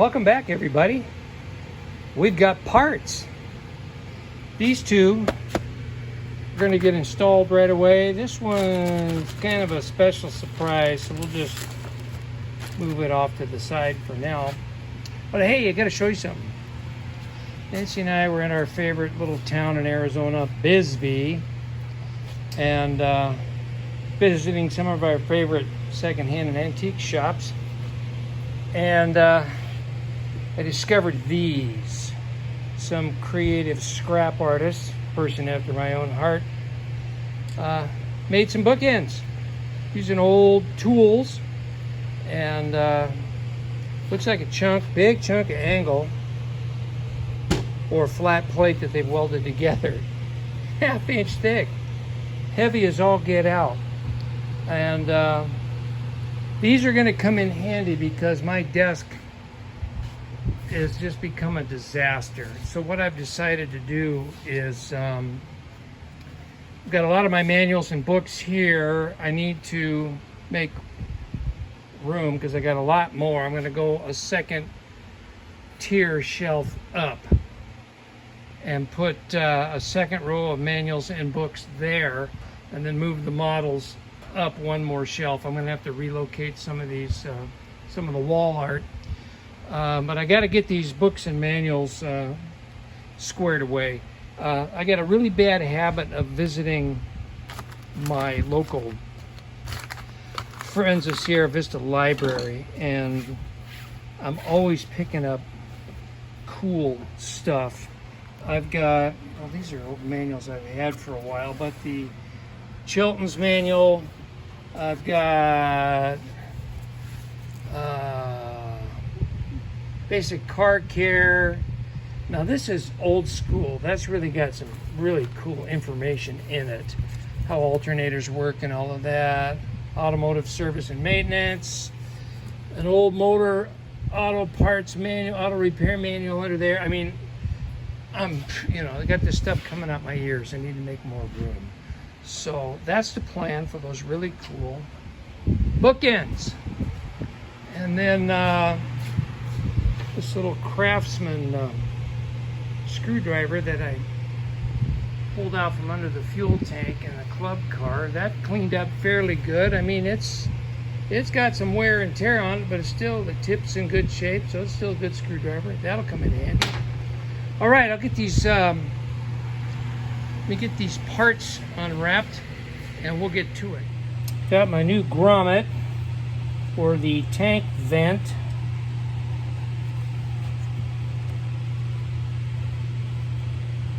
Welcome back, everybody. We've got parts. These two are going to get installed right away. This one's kind of a special surprise, so we'll just move it off to the side for now. But hey, I got to show you something. Nancy and I were in our favorite little town in Arizona, Bisbee, and visiting some of our favorite secondhand and antique shops. And I discovered these. Some creative scrap artist, person after my own heart, made some bookends using old tools, and looks like a big chunk of angle or flat plate that they've welded together. Half-inch thick, heavy as all get out. And these are going to come in handy because my desk has just become a disaster. So what I've decided to do is I've got a lot of my manuals and books here. I need to make room because I got a lot more. I'm going to go a second tier shelf up and put a second row of manuals and books there, and then move the models up one more shelf. I'm going to have to relocate some of these, some of the wall art. But I got to get these books and manuals squared away. I got a really bad habit of visiting my local Friends of Sierra Vista library, and I'm always picking up cool stuff. I've got, well, these are old manuals I've had for a while, but the Chilton's manual, I've got basic car care. Now this is old school. That's really got some really cool information in it. How alternators work and all of that. Automotive service and maintenance. An old motor auto parts manual, auto repair manual under there. I mean, I got this stuff coming out my ears. I need to make more room. So that's the plan for those really cool bookends. And then this little Craftsman screwdriver that I pulled out from under the fuel tank in a club car, that cleaned up fairly good. I mean, it's got some wear and tear on it, but it's still, the tip's in good shape, so it's still a good screwdriver. That'll come in handy. All right, I'll get these, let me get these parts unwrapped and we'll get to it. Got my new grommet for the tank vent.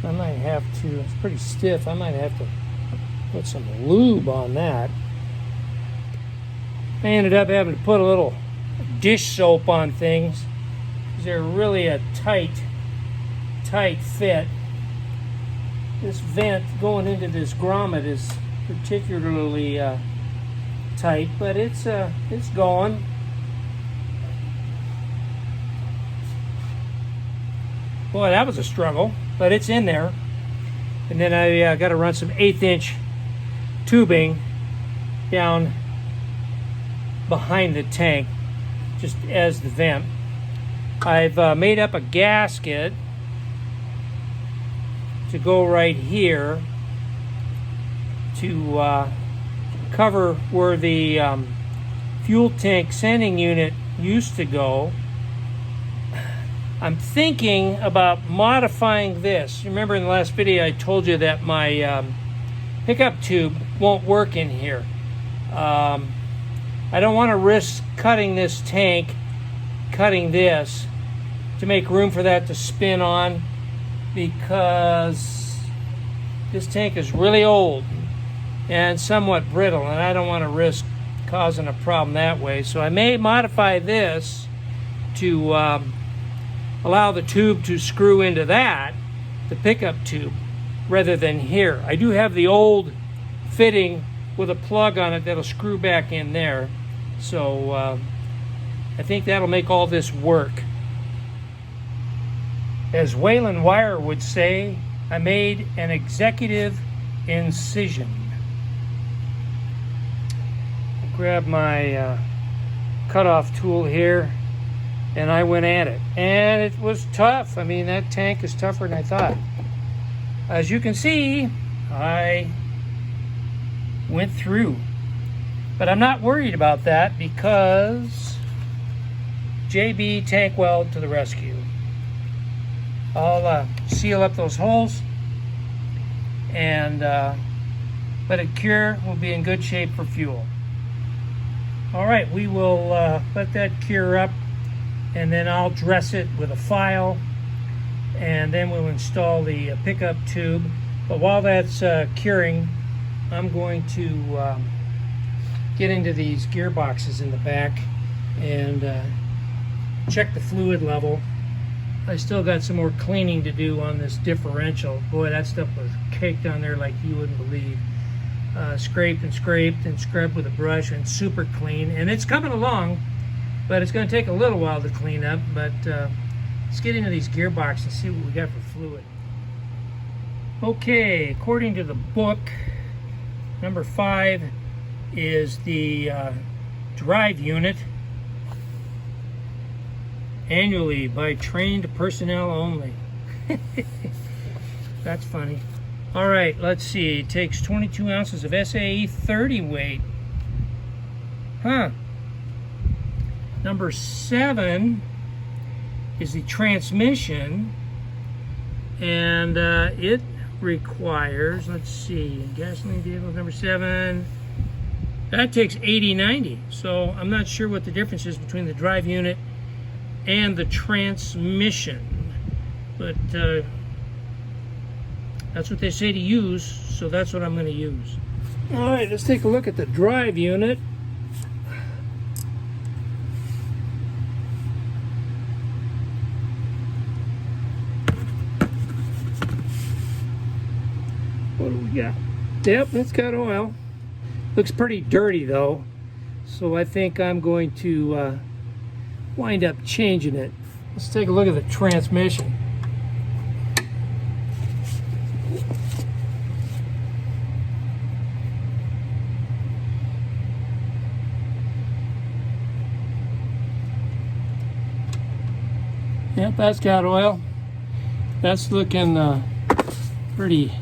I might have to, it's pretty stiff, I might have to put some lube on that. I ended up having to put a little dish soap on things because they're really a tight fit. This vent going into this grommet is particularly tight, but it's going. Boy, that was a struggle, but it's in there. And then I got to run some 1/8" tubing down behind the tank, just as the vent. I've made up a gasket to go right here to cover where the fuel tank sending unit used to go. I'm thinking about modifying this. Remember in the last video I told you that my pickup tube won't work in here. I don't want to risk cutting this tank, cutting this, to make room for that to spin on, because this tank is really old and somewhat brittle, and I don't want to risk causing a problem that way. So I may modify this to allow the tube to screw into that, the pickup tube, rather than here. I do have the old fitting with a plug on it that'll screw back in there. So I think that'll make all this work. As Waylon Wire would say, I made an executive incision. I grab my cutoff tool here, and I went at it. And it was tough. I mean, that tank is tougher than I thought. As you can see, I went through. But I'm not worried about that because JB tank weld to the rescue. I'll seal up those holes and let it cure. We'll be in good shape for fuel. All right, we will let that cure up, and then I'll dress it with a file, and then we'll install the pickup tube. But while that's curing, I'm going to get into these gearboxes in the back and check the fluid level. I still got some more cleaning to do on this differential. Boy, that stuff was caked on there like you wouldn't believe. Scraped and scrubbed with a brush, and super clean. And it's coming along, but it's going to take a little while to clean up. But let's get into these gearboxes and see what we got for fluid. Okay, according to the book, number 5 is the drive unit. Annually by trained personnel only. That's funny. All right, let's see. It takes 22 ounces of SAE 30 weight. Huh. Number 7 is the transmission, and it requires, let's see, gasoline vehicle number 7. That takes 80-90. So I'm not sure what the difference is between the drive unit and the transmission, but that's what they say to use, so that's what I'm going to use. All right, let's take a look at the drive unit. What do we got? Yep, it's got oil. Looks pretty dirty though, so I think I'm going to wind up changing it. Let's take a look at the transmission. Yep, that's got oil. That's looking pretty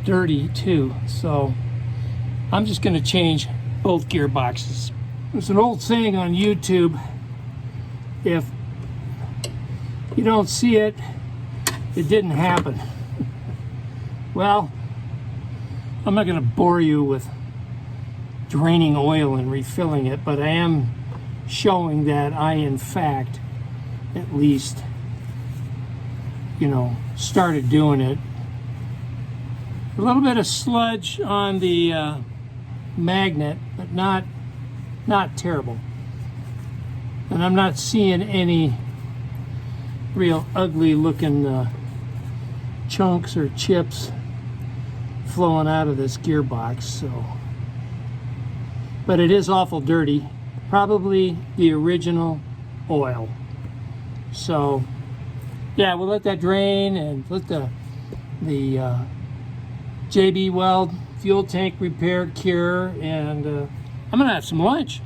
dirty too, so I'm just going to change both gearboxes. There's an old saying on YouTube, if you don't see it, it didn't happen. Well, I'm not going to bore you with draining oil and refilling it, but I am showing that I, in fact, at least, started doing it. A little bit of sludge on the magnet, but not terrible. And I'm not seeing any real ugly looking chunks or chips flowing out of this gearbox, so. But it is awful dirty. Probably the original oil. So yeah, we'll let that drain and let the JB Weld fuel tank repair cure, and I'm gonna have some lunch.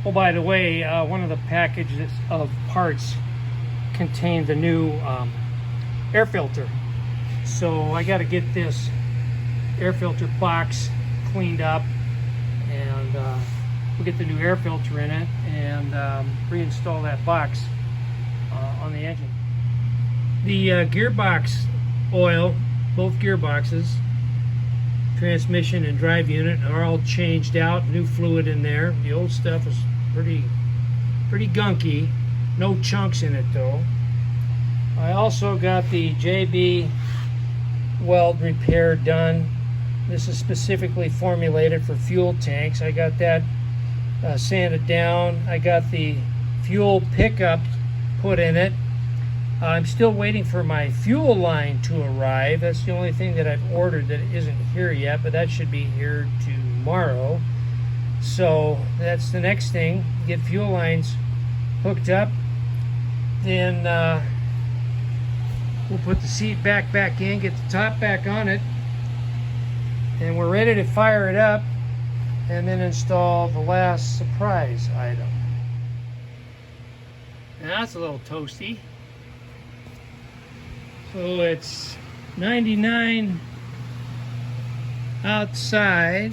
Oh, by the way, one of the packages of parts contained the new air filter, so I got to get this air filter box cleaned up, and we'll get the new air filter in it and reinstall that box on the engine. The gearbox oil, both gearboxes, transmission and drive unit, are all changed out. New fluid in there. The old stuff is pretty gunky. No chunks in it though. I also got the JB Weld repair done. This is specifically formulated for fuel tanks. I got that sanded down. I got the fuel pickup put in it. I'm still waiting for my fuel line to arrive. That's the only thing that I've ordered that isn't here yet, but that should be here tomorrow. So that's the next thing. Get fuel lines hooked up. Then we'll put the seat back in, get the top back on it, and we're ready to fire it up and then install the last surprise item. And that's a little toasty. So it's 99 outside.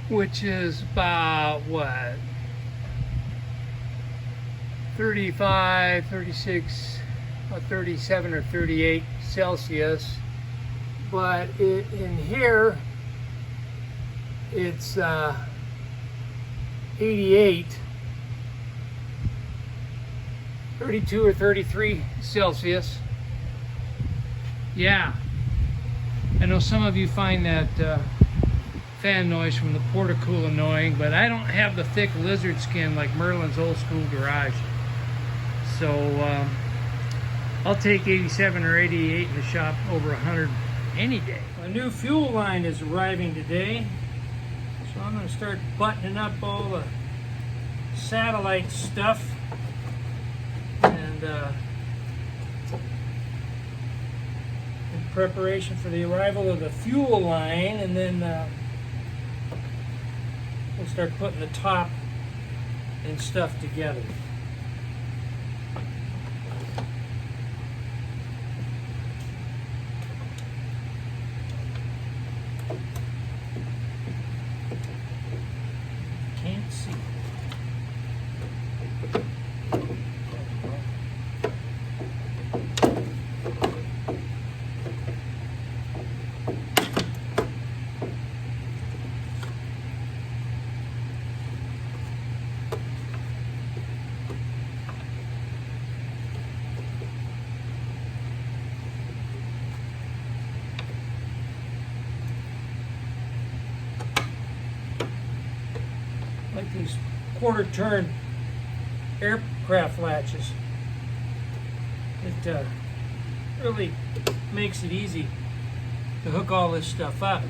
Which is about what? 35, 36, 37 or 38 Celsius. But in here, it's 88, 32 or 33 Celsius. Yeah, I know some of you find that fan noise from the Portacool annoying, but I don't have the thick lizard skin like Merlin's old school garage. So I'll take 87 or 88 in the shop over 100 any day. A new fuel line is arriving today, so I'm going to start buttoning up all the satellite stuff and in preparation for the arrival of the fuel line, and then we'll start putting the top and stuff together. Can't see. Like these quarter turn aircraft latches. It really makes it easy to hook all this stuff up.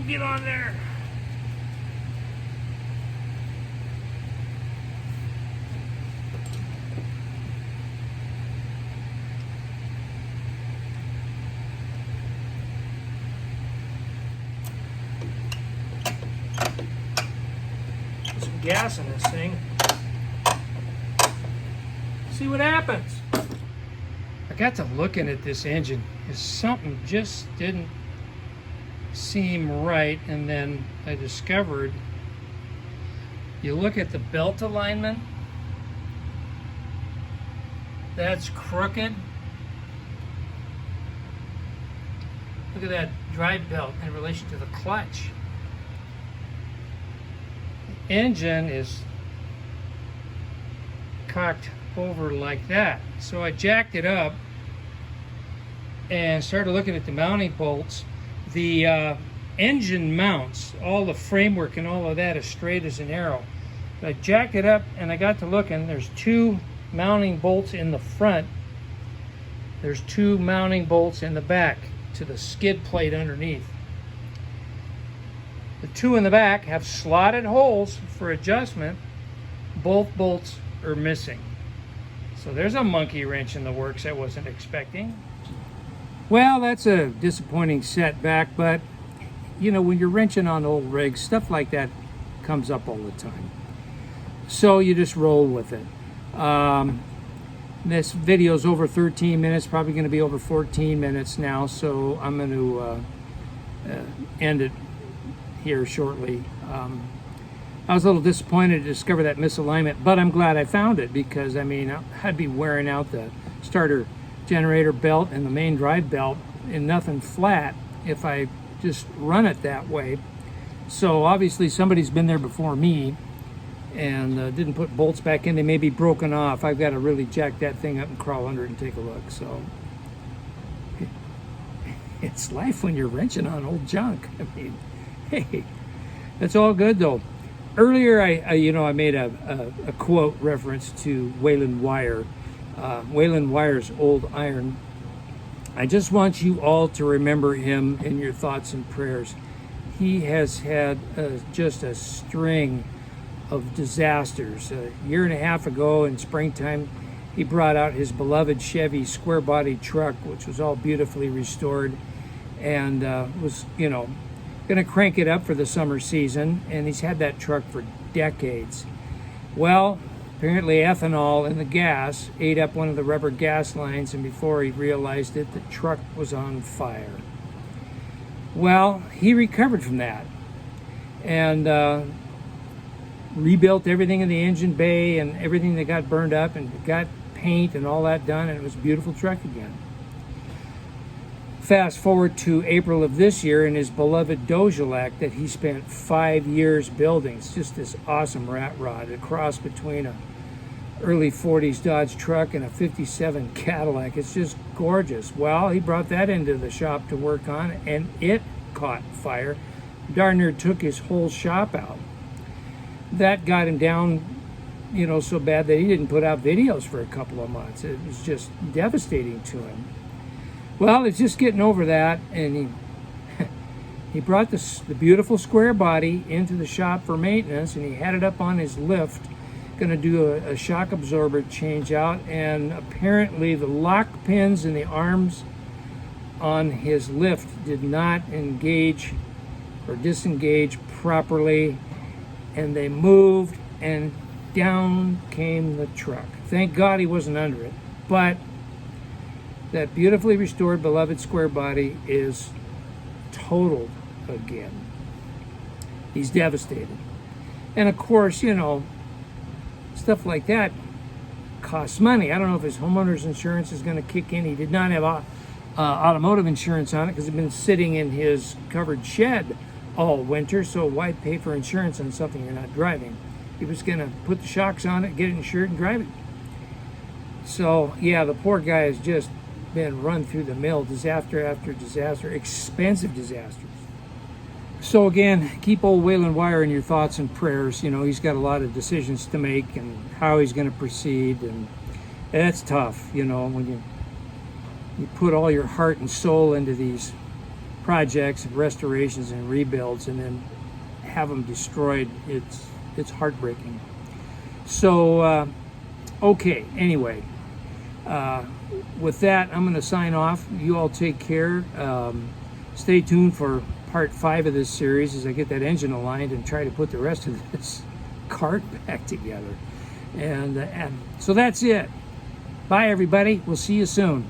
Get on there. Gas in this thing. See what happens. I got to looking at this engine. Something just didn't seem right, and then I discovered, you look at the belt alignment, that's crooked. Look at that drive belt in relation to the clutch. Engine is cocked over like that. So I jacked it up and started looking at the mounting bolts. The engine mounts, all the framework and all of that is straight as an arrow. So I jacked it up and I got to looking. There's two mounting bolts in the front. There's two mounting bolts in the back to the skid plate underneath. The two in the back have slotted holes for adjustment. Both bolts are missing. So there's a monkey wrench in the works I wasn't expecting. Well, that's a disappointing setback, but you know, when you're wrenching on old rigs, stuff like that comes up all the time. So you just roll with it. This video's over 13 minutes, probably going to be over 14 minutes now, so I'm going to end it here shortly. I was a little disappointed to discover that misalignment, but I'm glad I found it, because I mean, I'd be wearing out the starter generator belt and the main drive belt in nothing flat if I just run it that way. So obviously somebody's been there before me and didn't put bolts back in. They may be broken off. I've got to really jack that thing up and crawl under it and take a look. So it's life when you're wrenching on old junk. I mean, hey, that's all good though. Earlier, I made a quote reference to Wayland Wire, Wayland Wire's old iron. I just want you all to remember him in your thoughts and prayers. He has had just a string of disasters. A year and a half ago in springtime, he brought out his beloved Chevy square body truck, which was all beautifully restored, and was, going to crank it up for the summer season. And he's had that truck for decades. Well, apparently ethanol in the gas ate up one of the rubber gas lines, and before he realized it, the truck was on fire. Well, he recovered from that and rebuilt everything in the engine bay and everything that got burned up, and got paint and all that done, and it was a beautiful truck again. Fast forward to April of this year, in his beloved Dojelac that he spent 5 years building. It's just this awesome rat rod, a cross between a early 40s Dodge truck and a 57 Cadillac. It's just gorgeous. Well, he brought that into the shop to work on, and it caught fire. Darn near took his whole shop out. That got him down, so bad that he didn't put out videos for a couple of months. It was just devastating to him. Well, he's just getting over that, and he brought the beautiful square body into the shop for maintenance, and he had it up on his lift, going to do a shock absorber change out, and apparently the lock pins in the arms on his lift did not engage or disengage properly, and they moved, and down came the truck. Thank God he wasn't under it, but that beautifully restored, beloved square body is totaled again. He's devastated. And of course, stuff like that costs money. I don't know if his homeowner's insurance is going to kick in. He did not have automotive insurance on it because it's been sitting in his covered shed all winter, so why pay for insurance on something you're not driving? He was going to put the shocks on it, get it insured, and drive it. So, yeah, the poor guy has just been run through the mill, disaster after disaster, expensive disasters. So again, keep old Waylon Wire in your thoughts and prayers. He's got a lot of decisions to make and how he's going to proceed, and that's tough, when you put all your heart and soul into these projects and restorations and rebuilds, and then have them destroyed. It's heartbreaking. So, okay, anyway, with that, I'm going to sign off. You all take care. Stay tuned for part 5 of this series as I get that engine aligned and try to put the rest of this cart back together. And so that's it. Bye, everybody. We'll see you soon.